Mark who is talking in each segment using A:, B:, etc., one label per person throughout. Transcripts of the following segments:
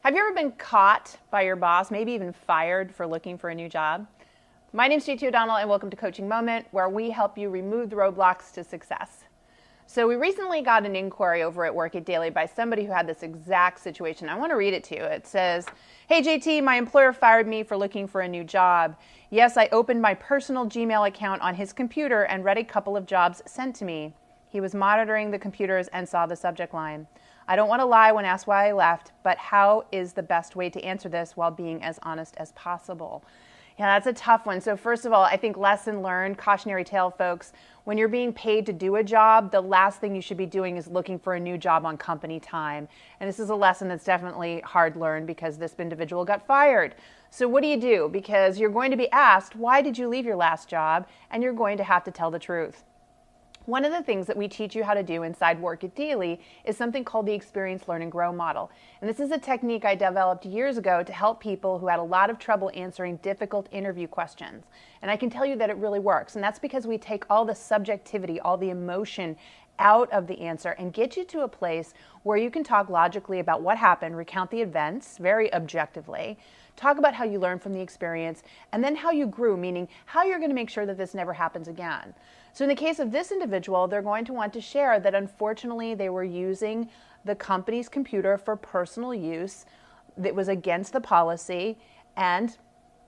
A: Have you ever been caught by your boss, maybe even fired for looking for a new job? My name's JT O'Donnell and welcome to Coaching Moment, where we help you remove the roadblocks to success. So we recently got an inquiry over at Work It Daily by somebody who had this exact situation. I want to read it to you. It says, "Hey JT, my employer fired me for looking for a new job. Yes, I opened my personal Gmail account on his computer and read a couple of jobs sent to me. He was monitoring the computers and saw the subject line. I don't want to lie when asked why I left, but how is the best way to answer this while being as honest as possible?" Yeah, that's a tough one. So first of all, I think lesson learned, cautionary tale, folks. When you're being paid to do a job, the last thing you should be doing is looking for a new job on company time. And this is a lesson that's definitely hard learned because this individual got fired. So what do? Because you're going to be asked, why did you leave your last job? And you're going to have to tell the truth. One of the things that we teach you how to do inside Work It Daily is something called the Experience, Learn, and Grow model. And this is a technique I developed years ago to help people who had a lot of trouble answering difficult interview questions. And I can tell you that it really works. And that's because we take all the subjectivity, all the emotion out of the answer and get you to a place where you can talk logically about what happened, recount the events very objectively, talk about how you learned from the experience, and then how you grew, meaning how you're going to make sure that this never happens again. So in the case of this individual, they're going to want to share that unfortunately they were using the company's computer for personal use that was against the policy, and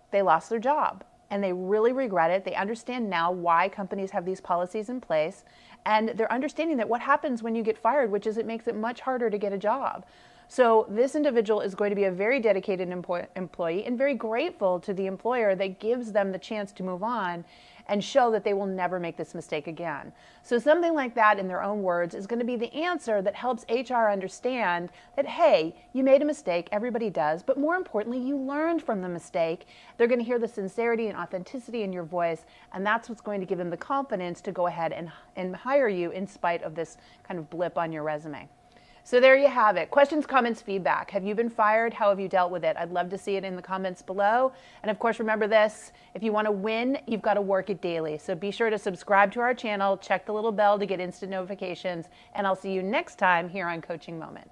A: they lost their job. And they really regret it. They understand now why companies have these policies in place, and they're understanding that what happens when you get fired, which is it makes it much harder to get a job. So this individual is going to be a very dedicated employee and very grateful to the employer that gives them the chance to move on and show that they will never make this mistake again. So something like that, in their own words, is going to be the answer that helps HR understand that, hey, you made a mistake, everybody does, but more importantly, you learned from the mistake. They're going to hear the sincerity and authenticity in your voice, and that's what's going to give them the confidence to go ahead and hire you in spite of this kind of blip on your resume. So there you have it. Questions, comments, feedback. Have you been fired? How have you dealt with it? I'd love to see it in the comments below. And of course, remember this, if you want to win, you've got to work it daily. So be sure to subscribe to our channel, check the little bell to get instant notifications, and I'll see you next time here on Coaching Moment.